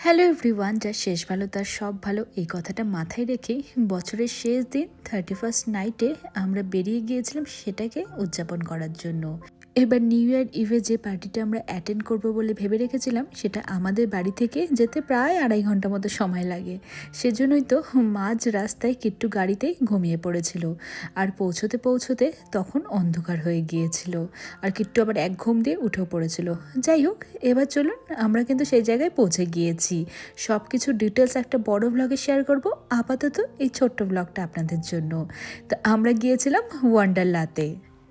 Hello everyone, যার শেষ ভালো তার সব ভালো, এই কথাটা মাথায় রেখেই বছরের শেষ দিন 31st নাইটে আমরা বেরিয়ে গিয়েছিলাম সেটাকে উদযাপন করার জন্য। এবার নিউ ইয়ার ইভে যে পার্টিটা আমরা অ্যাটেন্ড করব বলে ভেবে রেখেছিলাম সেটা আমাদের বাড়ি থেকে যেতে প্রায় 2.5 ঘন্টা মতো সময় লাগে। সেজন্যই তো মাঝ রাস্তায় কিট্টু গাড়িতেই ঘুমিয়ে পড়েছিল, আর পৌঁছতে পৌঁছতে তখন অন্ধকার হয়ে গিয়েছিল, আর কিট্টু আবার এক ঘুম দিয়ে উঠেও পড়েছিল। যাই হোক, এবার চলুন, আমরা কিন্তু সেই জায়গায় পৌঁছে গিয়েছি। সব কিছু ডিটেলস একটা বড় ব্লগে শেয়ার করব, আপাতত এই ছোট্ট ব্লগটা আপনাদের জন্য। তো আমরা গিয়েছিলাম ওয়ান্ডারলাতে।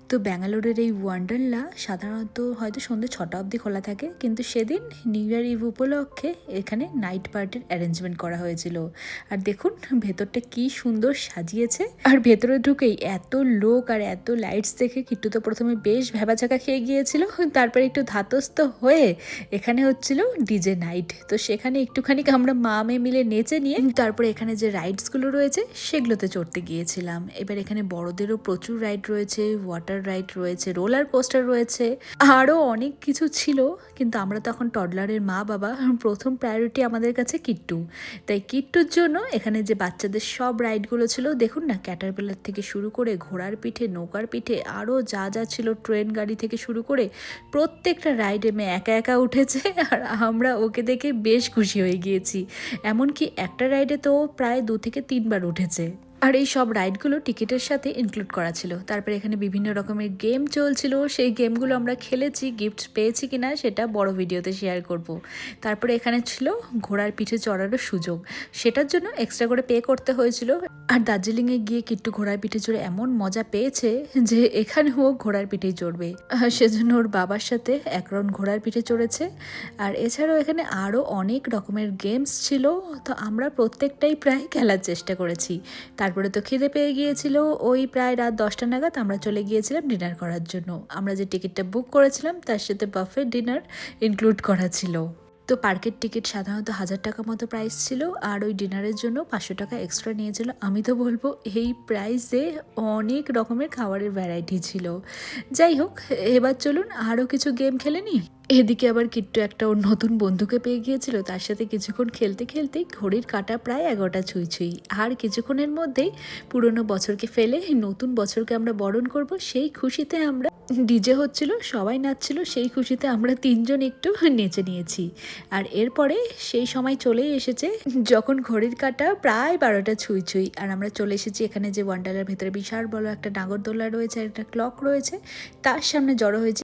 তো ব্যাঙ্গালোরের এই ওয়ান্ডারলা সাধারণত হয়তো সন্ধ্যে 6টা অবধি খোলা থাকে, কিন্তু সেদিন নিউ ইয়ার ইভ উপলক্ষে এখানে নাইট পার্টির অ্যারেঞ্জমেন্ট করা হয়েছিল। আর দেখুন ভেতরটা কি সুন্দর সাজিয়েছে, আর ভেতরে ঢুকেই এত লোক আর এত লাইটস দেখে কিট্টু তো প্রথমে বেশ ভ্যাবাচাকা খেয়ে গিয়েছিল, তারপরে একটু ধাতস্থ হয়ে এখানে হচ্ছিল ডিজে নাইট। তো সেখানে একটুখানি আমরা মা মেয়ে মিলে নেচে নিয়ে তারপরে এখানে যে রাইডসগুলো রয়েছে সেগুলোতে চড়তে গিয়েছিলাম। এবার এখানে বড়দেরও প্রচুর রাইড রয়েছে, ওয়াটার রাইড রয়েছে, রোলার কোস্টার রয়েছে, আরও অনেক কিছু ছিল। কিন্তু আমরা তখন টডলারের মা বাবা, প্রথম প্রায়োরিটি আমাদের কাছে কিট্টু। তাই কিট্টুর জন্য এখানে যে বাচ্চাদের সব রাইডগুলো ছিল, দেখুন না, ক্যাটারপিলার থেকে শুরু করে ঘোড়ার পিঠে, নৌকার পিঠে, আরও যা যা ছিল, ট্রেন গাড়ি থেকে শুরু করে প্রত্যেকটা রাইডে মেয়ে একা একা উঠেছে, আর আমরা ওকে দেখে বেশ খুশি হয়ে গিয়েছি। এমনকি একটা রাইডে তো প্রায় 2 থেকে 3 বার উঠেছে। আর এই সব রাইডগুলো টিকিটের সাথে ইনক্লুড করা ছিল। তারপরে এখানে বিভিন্ন রকমের গেম চলছিল, সেই গেমগুলো আমরা খেলেছি, গিফটস পেয়েছি কিনা সেটা বড় ভিডিওতে শেয়ার করব। তারপরে এখানে ছিল ঘোড়ার পিঠে চড়ারও সুযোগ, সেটার জন্য এক্সট্রা করে পে করতে হয়েছিল। আর দার্জিলিংয়ে গিয়ে কিট্টু ঘোড়ার পিঠে চড়ে এমন মজা পেয়েছে যে এখানে ও ঘোড়ার পিঠেই চড়বে, সেজন্য ওর বাবার সাথে এক রাউন্ড ঘোড়ার পিঠে চড়েছে। আর এছাড়াও এখানে আরও অনেক রকমের গেমস ছিল, তো আমরা প্রত্যেকটাই প্রায় খেলার চেষ্টা করেছি। তারপরে তো খিদে পেয়ে গিয়েছিল, ওই প্রায় রাত 10টা নাগাদ আমরা চলে গিয়েছিলাম ডিনার করার জন্য। আমরা যে টিকিটটা বুক করেছিলাম তার সাথে বাফে ডিনার ইনক্লুড করা ছিল। তো পার্কের টিকিট সাধারণত 1000 টাকা মতো প্রাইস ছিল, আর ওই ডিনারের জন্য 500 টাকা এক্সট্রা নিয়েছিল। আমি তো বলবো এই প্রাইসে অনেক রকমের খাবারের ভ্যারাইটি ছিল। যাই হোক, এবার চলুন আরও কিছু গেম খেলে নিই। এদিকে আবার কিট্টু একটা ওর নতুন বন্ধুকে পেয়ে গিয়েছিল, তার সাথে কিছুক্ষণ খেলতে খেলতেই ঘড়ির কাঁটা প্রায় 11টা ছুঁই ছুঁই। আর কিছুক্ষণের মধ্যেই পুরনো বছরকে ফেলে নতুন বছরকে আমরা বরণ করব, সেই খুশিতে আমরা ডিজে হচ্ছিল, সবাই নাচছিল, সেই খুশিতে আমরা 3জন একটু নেচে নিয়েছি। আর এরপরে সেই সময় চলেই এসেছে যখন ঘড়ির কাঁটা প্রায় 12টা ছুঁই ছুঁই, আর আমরা চলে এসেছি এখানে যে ওয়ান্ডারলার ভেতরে বিশাল বড় একটা নাগরদোলা রয়েছে, আর একটা ক্লক রয়েছে, তার সামনে জড়ো হয়েছে